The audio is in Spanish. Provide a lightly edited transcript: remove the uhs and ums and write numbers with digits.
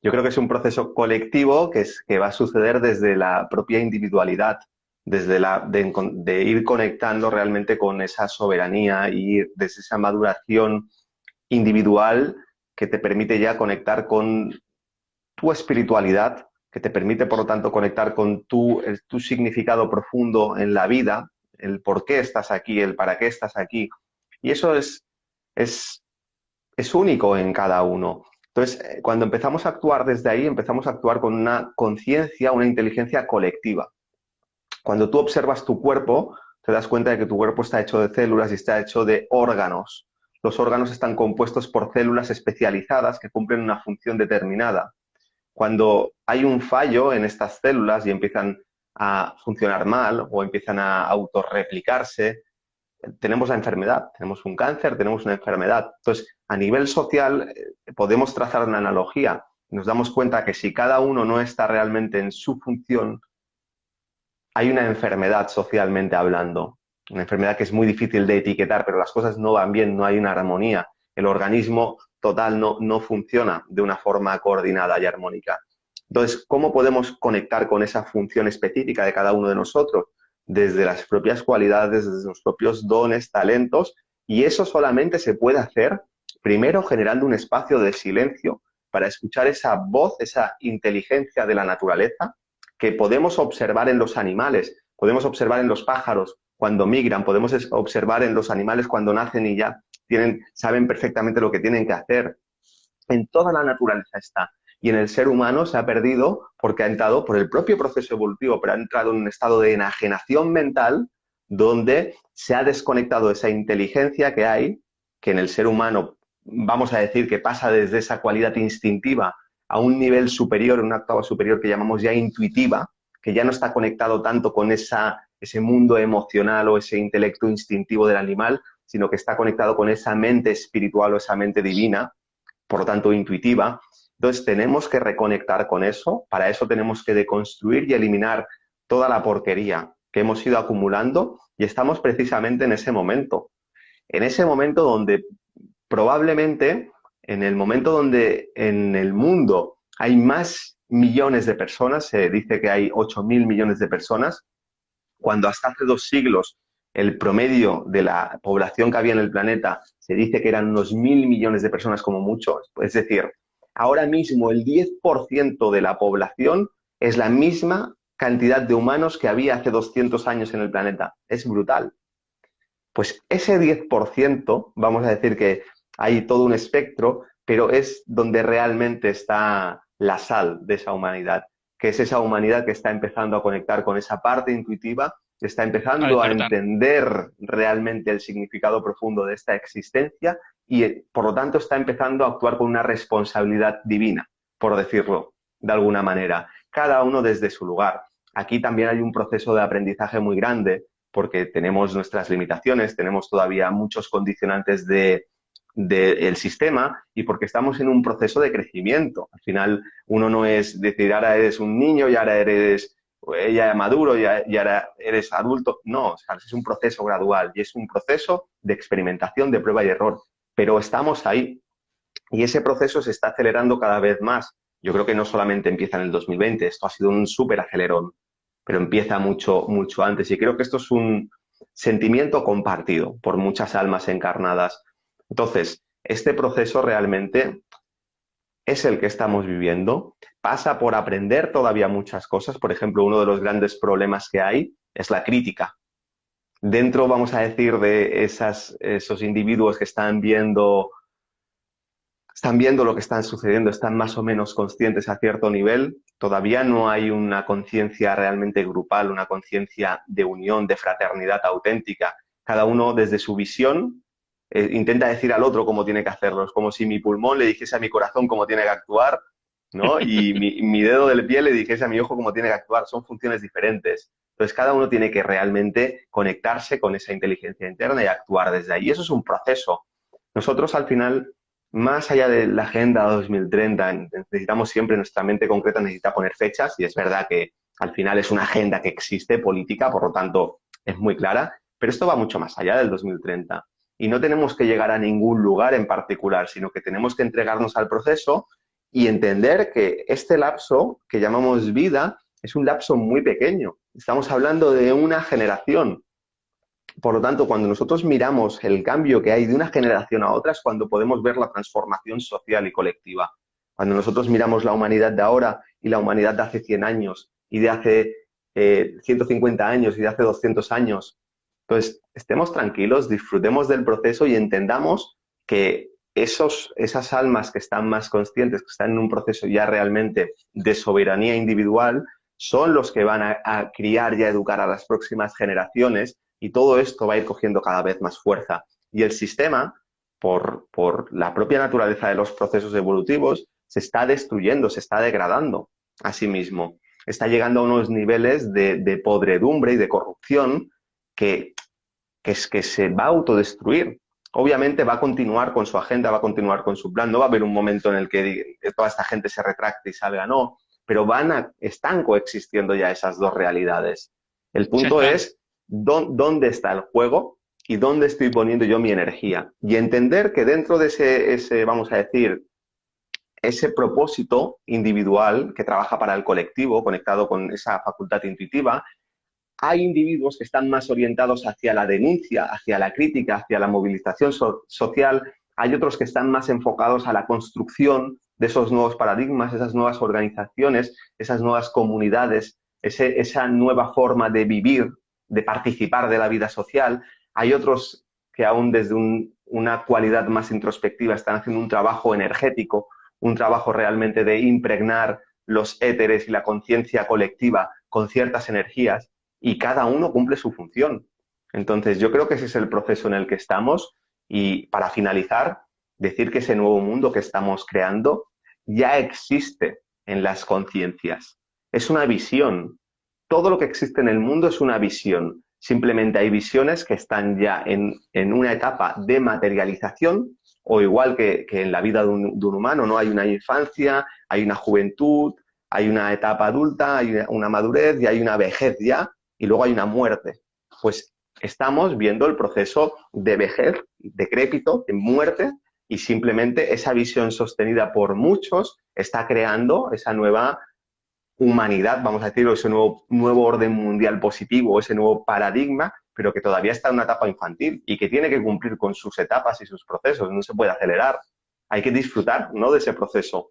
yo creo que es un proceso colectivo que va a suceder desde la propia individualidad, de ir conectando realmente con esa soberanía y desde esa maduración individual que te permite ya conectar con tu espiritualidad, que te permite, por lo tanto, conectar con tu significado profundo en la vida, el por qué estás aquí, el para qué estás aquí. Y eso es, es único en cada uno. Entonces, cuando empezamos a actuar desde ahí, empezamos a actuar con una conciencia, una inteligencia colectiva. Cuando tú observas tu cuerpo, te das cuenta de que tu cuerpo está hecho de células y está hecho de órganos. Los órganos están compuestos por células especializadas que cumplen una función determinada. Cuando hay un fallo en estas células y empiezan a funcionar mal o empiezan a autorreplicarse, tenemos la enfermedad, tenemos un cáncer, tenemos una enfermedad. Entonces, a nivel social, podemos trazar una analogía. Nos damos cuenta que si cada uno no está realmente en su función, hay una enfermedad socialmente hablando, una enfermedad que es muy difícil de etiquetar, pero las cosas no van bien, no hay una armonía. El organismo total no funciona de una forma coordinada y armónica. Entonces, ¿cómo podemos conectar con esa función específica de cada uno de nosotros? Desde las propias cualidades, desde los propios dones, talentos, y eso solamente se puede hacer primero generando un espacio de silencio para escuchar esa voz, esa inteligencia de la naturaleza que podemos observar en los animales, podemos observar en los pájaros cuando migran, podemos observar en los animales cuando nacen y ya saben perfectamente lo que tienen que hacer. En toda la naturaleza está. Y en el ser humano se ha perdido porque ha entrado por el propio proceso evolutivo, pero ha entrado en un estado de enajenación mental donde se ha desconectado esa inteligencia que hay, que en el ser humano, vamos a decir, que pasa desde esa cualidad instintiva a un nivel superior, una octava superior que llamamos ya intuitiva, que ya no está conectado tanto con ese mundo emocional o ese intelecto instintivo del animal, sino que está conectado con esa mente espiritual o esa mente divina, por lo tanto intuitiva. Entonces tenemos que reconectar con eso, para eso tenemos que deconstruir y eliminar toda la porquería que hemos ido acumulando y estamos precisamente en ese momento donde probablemente, en el momento donde en el mundo hay más millones de personas, se dice que hay 8.000 millones de personas, cuando hasta hace 2 siglos el promedio de la población que había en el planeta se dice que eran unos 1.000 millones de personas como mucho. Es decir, ahora mismo el 10% de la población es la misma cantidad de humanos que había hace 200 años en el planeta. Es brutal. Pues ese 10%, vamos a decir que hay todo un espectro, pero es donde realmente está la sal de esa humanidad, que es esa humanidad que está empezando a conectar con esa parte intuitiva, que está A empezando a despertar. entender realmente el significado profundo de esta existencia y, por lo tanto, está empezando a actuar con una responsabilidad divina, por decirlo de alguna manera, cada uno desde su lugar. Aquí también hay un proceso de aprendizaje muy grande porque tenemos nuestras limitaciones, tenemos todavía muchos condicionantes del sistema y porque estamos en un proceso de crecimiento. Al final, uno no es decir, ahora eres un niño y ahora eres ya maduro y ahora eres adulto. No, o sea, es un proceso gradual y es un proceso de experimentación, de prueba y error. Pero estamos ahí y ese proceso se está acelerando cada vez más. Yo creo que no solamente empieza en el 2020, esto ha sido un súper acelerón, pero empieza mucho, mucho antes. Y creo que esto es un sentimiento compartido por muchas almas encarnadas. Entonces, este proceso realmente es el que estamos viviendo. Pasa por aprender todavía muchas cosas. Por ejemplo, uno de los grandes problemas que hay es la crítica. Dentro, vamos a decir, de esos individuos que están viendo lo que está sucediendo, están más o menos conscientes a cierto nivel, todavía no hay una conciencia realmente grupal, una conciencia de unión, de fraternidad auténtica. Cada uno desde su visión intenta decir al otro cómo tiene que hacerlo. Es como si mi pulmón le dijese a mi corazón cómo tiene que actuar, ¿no? Y mi dedo del pie le dijese a mi ojo cómo tiene que actuar. Son funciones diferentes. Entonces, cada uno tiene que realmente conectarse con esa inteligencia interna y actuar desde ahí. Y eso es un proceso. Nosotros, al final, más allá de la Agenda 2030, necesitamos siempre, nuestra mente concreta necesita poner fechas y es verdad que al final es una agenda que existe, política, por lo tanto es muy clara, pero esto va mucho más allá del 2030 y no tenemos que llegar a ningún lugar en particular, sino que tenemos que entregarnos al proceso y entender que este lapso que llamamos vida es un lapso muy pequeño. Estamos hablando de una generación. Por lo tanto, cuando nosotros miramos el cambio que hay de una generación a otra es cuando podemos ver la transformación social y colectiva. Cuando nosotros miramos la humanidad de ahora y la humanidad de hace 100 años y de hace 150 años y de hace 200 años, pues estemos tranquilos, disfrutemos del proceso y entendamos que esas almas que están más conscientes, que están en un proceso ya realmente de soberanía individual, son los que van a criar y a educar a las próximas generaciones y todo esto va a ir cogiendo cada vez más fuerza. Y el sistema, por la propia naturaleza de los procesos evolutivos, se está destruyendo, se está degradando a sí mismo. Está llegando a unos niveles de podredumbre y de corrupción que, que se va a autodestruir. Obviamente va a continuar con su agenda, va a continuar con su plan. No va a haber un momento en el que toda esta gente se retracte y salga, no. Pero están coexistiendo ya esas dos realidades. El Sí, punto claro. es dónde está el juego y dónde estoy poniendo yo mi energía. Y entender que dentro de ese vamos a decir, ese propósito individual que trabaja para el colectivo, conectado con esa facultad intuitiva, hay individuos que están más orientados hacia la denuncia, hacia la crítica, hacia la movilización social. Hay otros que están más enfocados a la construcción de esos nuevos paradigmas, esas nuevas organizaciones, esas nuevas comunidades, esa nueva forma de vivir, de participar de la vida social. Hay otros que aún desde una cualidad más introspectiva están haciendo un trabajo energético, un trabajo realmente de impregnar los éteres y la conciencia colectiva con ciertas energías y cada uno cumple su función. Entonces, yo creo que ese es el proceso en el que estamos y para finalizar, decir que ese nuevo mundo que estamos creando ya existe en las conciencias. Es una visión. Todo lo que existe en el mundo es una visión. Simplemente hay visiones que están ya en una etapa de materialización o igual que en la vida de un humano, ¿no? Hay una infancia, hay una juventud, hay una etapa adulta, hay una madurez y hay una vejez ya y luego hay una muerte. Pues estamos viendo el proceso de vejez, decrépito, de muerte, y simplemente esa visión sostenida por muchos está creando esa nueva humanidad, vamos a decirlo, ese nuevo orden mundial positivo, ese nuevo paradigma, pero que todavía está en una etapa infantil y que tiene que cumplir con sus etapas y sus procesos, no se puede acelerar. Hay que disfrutar, ¿no?, de ese proceso.